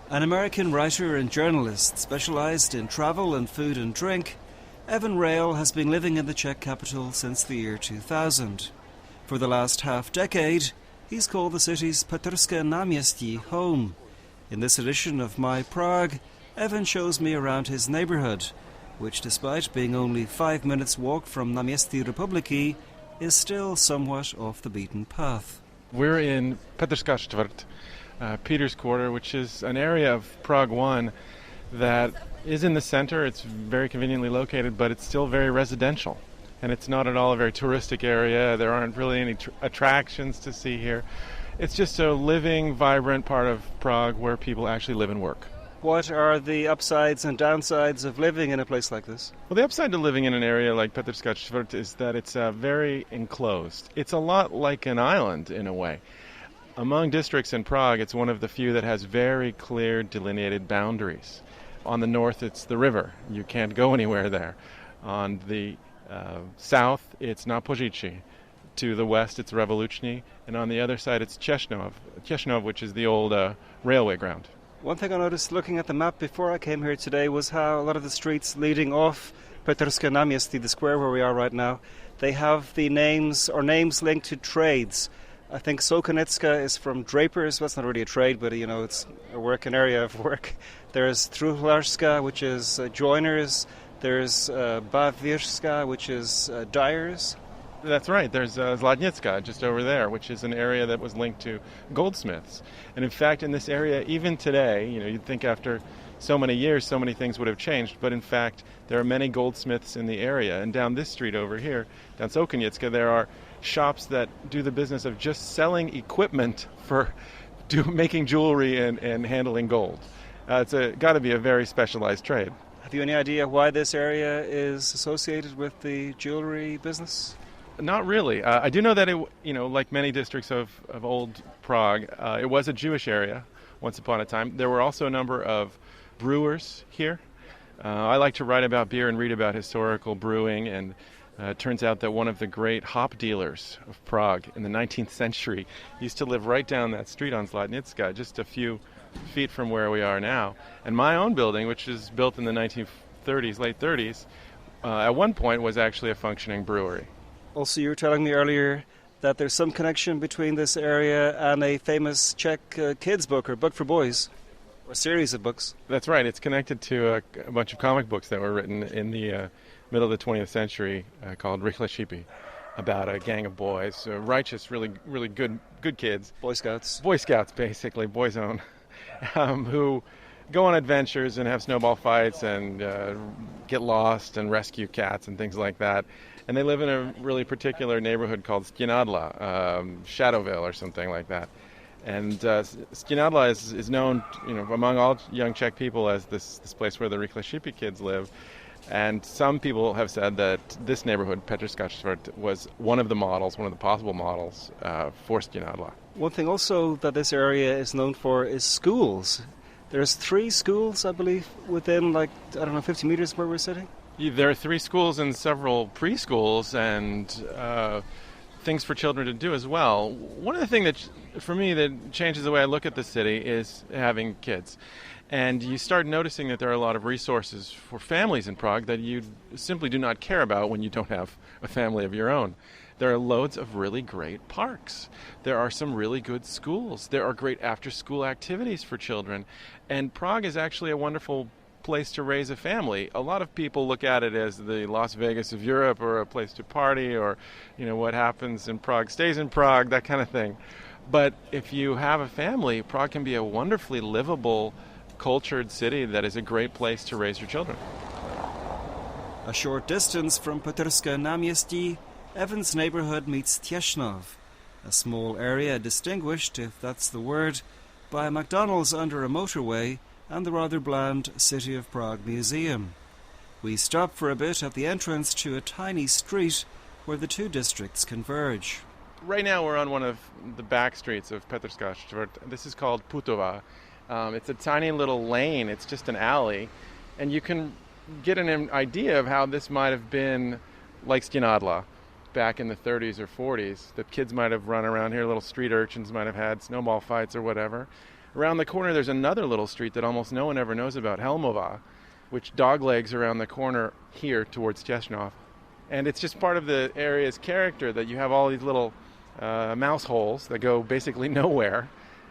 An American writer and journalist specialised in travel and food and drink, Evan Rail has been living in the Czech capital since the year 2000. For the last half-decade, he's called the city's Petrské Náměstí home. In this edition of My Prague, Evan shows me around his neighbourhood, which, despite being only 5 minutes' walk from Náměstí Republiky, is still somewhat off the beaten path. We're in Petrské čtvrt, Peter's Quarter, which is an area of Prague 1 that is in the center. It's very conveniently located, but it's still very residential. And it's not at all a very touristic area. There aren't really any attractions to see here. It's just a living, vibrant part of Prague where people actually live and work. What are the upsides and downsides of living in a place like this? Well, the upside to living in an area like Petrské čtvrt is that it's very enclosed. It's a lot like an island in a way. Among districts in Prague, it's one of the few that has very clear delineated boundaries. On the north, it's the river. You can't go anywhere there. On the south, it's Nápořičí. To the west, it's Revoluční. And on the other side, it's Čechnov, which is the old railway ground. One thing I noticed looking at the map before I came here today was how a lot of the streets leading off Petrské náměstí, the square where we are right now, they have the names linked to trades. I think Sokonecka is from drapers. Well, that's not really a trade, but it's an area of work. There's Truhlarska, which is joiners. There's Bavirska, which is dyers. That's right. There's Zlatnická just over there, which is an area that was linked to goldsmiths. And in fact, in this area, even today, you'd think after so many years, so many things would have changed. But in fact, there are many goldsmiths in the area. And down this street over here, down Sokonecka, there are shops that do the business of just selling equipment for making jewelry and handling gold. It's got to be a very specialized trade. Have you any idea why this area is associated with the jewelry business? Not really. I do know that it, like many districts of old Prague, it was a Jewish area once upon a time. There were also a number of brewers here. I like to write about beer and read about historical brewing, and it turns out that one of the great hop dealers of Prague in the 19th century used to live right down that street on Zlatnická, just a few feet from where we are now. And my own building, which was built in the 1930s, late 30s, at one point was actually a functioning brewery. Also, you were telling me earlier that there's some connection between this area and a famous Czech kids book or book for boys, or a series of books. That's right. It's connected to a bunch of comic books that were written in the middle of the 20th century called Rychle Šípy, about a gang of boys, righteous, really, really good kids. Boy Scouts. Boy Scouts, basically, boys' own, who go on adventures and have snowball fights and get lost and rescue cats and things like that. And they live in a really particular neighborhood called Stěnadla, Shadowville or something like that. And Stěnadla is known, among all young Czech people as this place where the Rychle Šípy kids live. And some people have said that this neighborhood, Petrské čtvrt, was one of the possible models for Stěnadla. One thing also that this area is known for is schools. There's 3 schools, I believe, within 50 meters where we're sitting. There are 3 schools and several preschools and things for children to do as well. One of the things that, for me, that changes the way I look at the city is having kids. And you start noticing that there are a lot of resources for families in Prague that you simply do not care about when you don't have a family of your own. There are loads of really great parks. There are some really good schools. There are great after-school activities for children. And Prague is actually a wonderful place to raise a family. A lot of people look at it as the Las Vegas of Europe, or a place to party, or what happens in Prague stays in Prague, that kind of thing. But if you have a family, Prague can be a wonderfully livable, cultured city that is a great place to raise your children. A short distance from Petrské náměstí, Evan's neighbourhood meets Čechnov, a small area distinguished, if that's the word, by a McDonald's under a motorway and the rather bland City of Prague Museum. We stop for a bit at the entrance to a tiny street where the 2 districts converge. Right now we're on one of the back streets of Petrské čtvrt. This is called Putova. It's a tiny little lane. It's just an alley. And you can get an idea of how this might have been like Stěnadla back in the 30s or 40s. The kids might have run around here, little street urchins might have had snowball fights or whatever. Around the corner, there's another little street that almost no one ever knows about, Helmova, which doglegs around the corner here towards Těšnov. And it's just part of the area's character that you have all these little mouse holes that go basically nowhere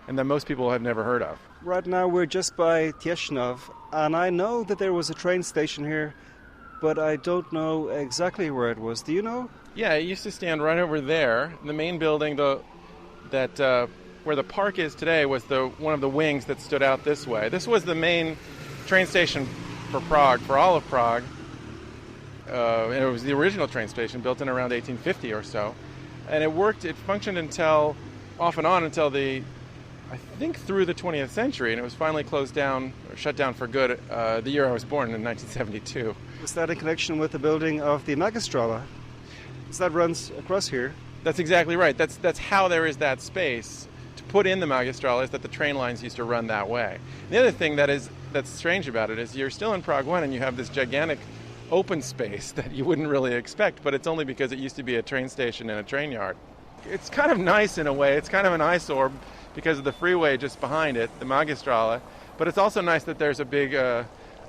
and that most people have never heard of. Right now we're just by Těšnov, and I know that there was a train station here, but I don't know exactly where it was. Do you know? Yeah, it used to stand right over there. The main building, where the park is today, was one of the wings that stood out this way. This was the main train station for Prague, for all of Prague. And it was the original train station, built in around 1850 or so. And it functioned off and on until I think through the 20th century, and it was finally closed down, or shut down for good, the year I was born in 1972. Was that in connection with the building of the Magistrala? So that runs across here. That's exactly right. That's how there is that space to put in the Magistrala, is that the train lines used to run that way. The other thing that's strange about it is you're still in Prague 1 and you have this gigantic open space that you wouldn't really expect, but it's only because it used to be a train station and a train yard. It's kind of nice in a way. It's kind of an eyesore because of the freeway just behind it, the Magistrala, but it's also nice that there's a big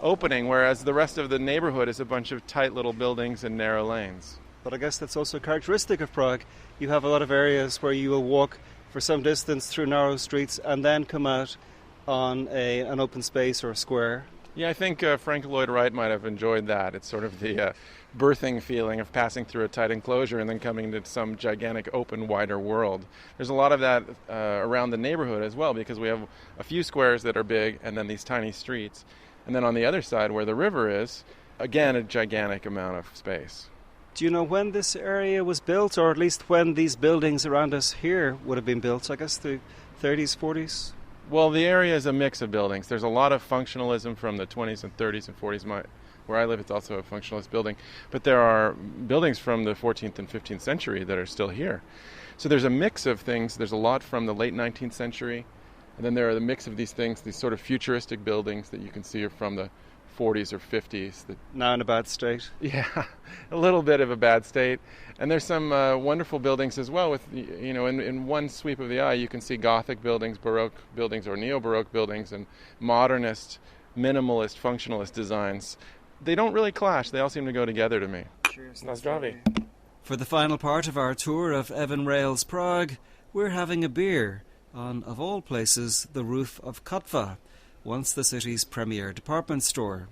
opening, whereas the rest of the neighborhood is a bunch of tight little buildings and narrow lanes. But I guess that's also characteristic of Prague. You have a lot of areas where you will walk for some distance through narrow streets and then come out on an open space or a square. Yeah, I think Frank Lloyd Wright might have enjoyed that. It's sort of the birthing feeling of passing through a tight enclosure and then coming to some gigantic, open, wider world. There's a lot of that around the neighborhood as well, because we have a few squares that are big and then these tiny streets. And then on the other side, where the river is, again, a gigantic amount of space. Do you know when this area was built, or at least when these buildings around us here would have been built? I guess the 30s, 40s? Well, the area is a mix of buildings. There's a lot of functionalism from the 20s and 30s and 40s. Where I live, it's also a functionalist building. But there are buildings from the 14th and 15th century that are still here. So there's a mix of things. There's a lot from the late 19th century. And then there are the mix of these things, these sort of futuristic buildings that you can see are from the 40s or 50s. Now in a bad state. Yeah, a little bit of a bad state. And there's some wonderful buildings as well. With in one sweep of the eye, you can see Gothic buildings, Baroque buildings, or Neo-Baroque buildings, and modernist, minimalist, functionalist designs. They don't really clash. They all seem to go together to me. Cheers. Na zdraví. For the final part of our tour of Evan Rail's Prague, we're having a beer on, of all places, the roof of Kotva, once the city's premier department store.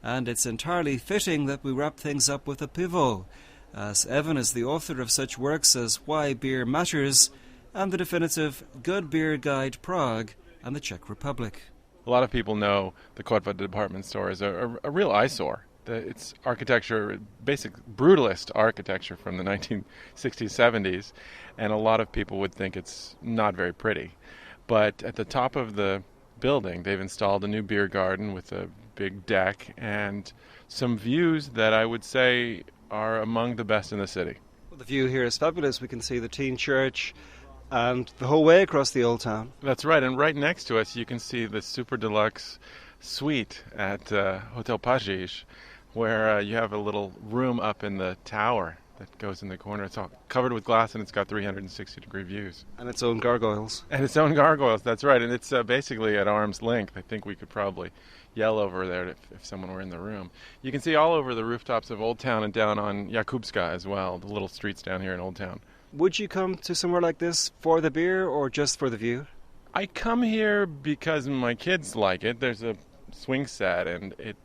And it's entirely fitting that we wrap things up with a pivo, as Evan is the author of such works as Why Beer Matters and the definitive Good Beer Guide Prague and the Czech Republic. A lot of people know the Kotva department store is a real eyesore. It's architecture, basic brutalist architecture from the 1960s, 70s, and a lot of people would think it's not very pretty. But at the top of the building, they've installed a new beer garden with a big deck and some views that I would say are among the best in the city. Well, the view here is fabulous. We can see the Teen Church and the whole way across the old town. That's right, and right next to us you can see the super deluxe suite at Hotel Paříž, where you have a little room up in the tower that goes in the corner. It's all covered with glass and it's got 360-degree views. And its own gargoyles. And its own gargoyles, that's right. And it's basically at arm's length. I think we could probably yell over there if someone were in the room. You can see all over the rooftops of Old Town and down on Jakubska as well, the little streets down here in Old Town. Would you come to somewhere like this for the beer or just for the view? I come here because my kids like it. There's a swing set and it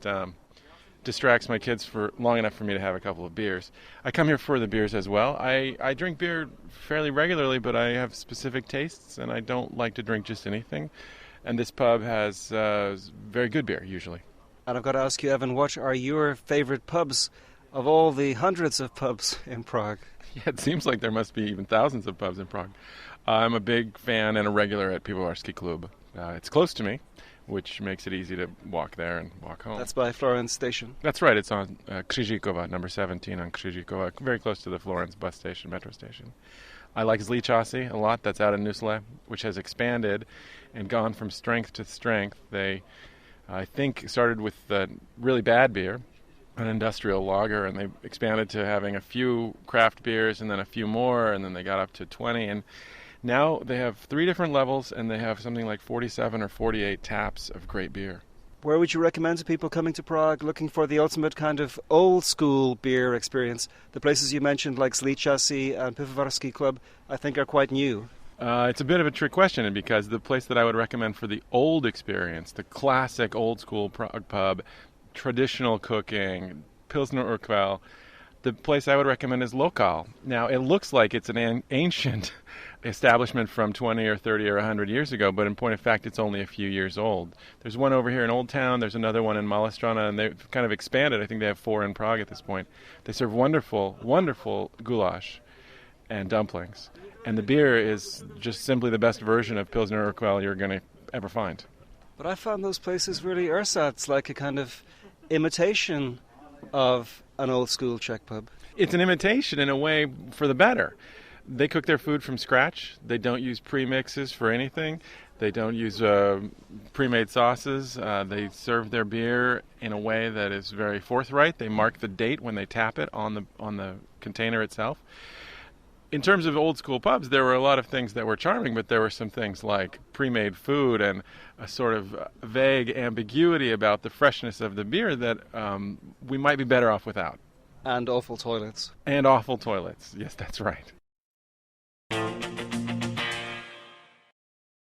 distracts my kids for long enough for me to have a couple of beers. I come here for the beers as well. I drink beer fairly regularly, but I have specific tastes and I don't like to drink just anything. And this pub has very good beer usually. And I've got to ask you, Evan, what are your favourite pubs of all the hundreds of pubs in Prague? Yeah, it seems like there must be even thousands of pubs in Prague. I'm a big fan and a regular at Pivovarský klub. It's close to me, which makes it easy to walk there and walk home. That's by Florence Station? That's right. It's on Křižíkova, number 17 on Křižíkova, very close to the Florence bus station, metro station. I like Zlíčáci a lot. That's out in Nusle, which has expanded and gone from strength to strength. They, I think, started with really bad beer, an industrial lager, and they expanded to having a few craft beers and then a few more, and then they got up to 20. And Now they have 3 different levels, and they have something like 47 or 48 taps of great beer. Where would you recommend to people coming to Prague looking for the ultimate kind of old-school beer experience? The places you mentioned, like Zličasy and Pivovarsky Club, I think are quite new. It's a bit of a trick question, because the place that I would recommend for the old experience, the classic old-school Prague pub, traditional cooking, Pilsner Urquell, the place I would recommend is Lokal. Now, it looks like it's an ancient establishment from 20 or 30 or 100 years ago, but in point of fact, it's only a few years old. There's one over here in Old Town, there's another one in Malestrana, and they've kind of expanded. I think they have 4 in Prague at this point. They serve wonderful, wonderful goulash and dumplings. And the beer is just simply the best version of Pilsner Urquell you're going to ever find. But I found those places really ersatz, like a kind of imitation of an old-school Czech pub. It's an imitation in a way for the better. They cook their food from scratch. They don't use premixes for anything. They don't use pre-made sauces. They serve their beer in a way that is very forthright. They mark the date when they tap it on the container itself. In terms of old school pubs, there were a lot of things that were charming, but there were some things like pre-made food and a sort of vague ambiguity about the freshness of the beer that we might be better off without. And awful toilets. And awful toilets. Yes, that's right.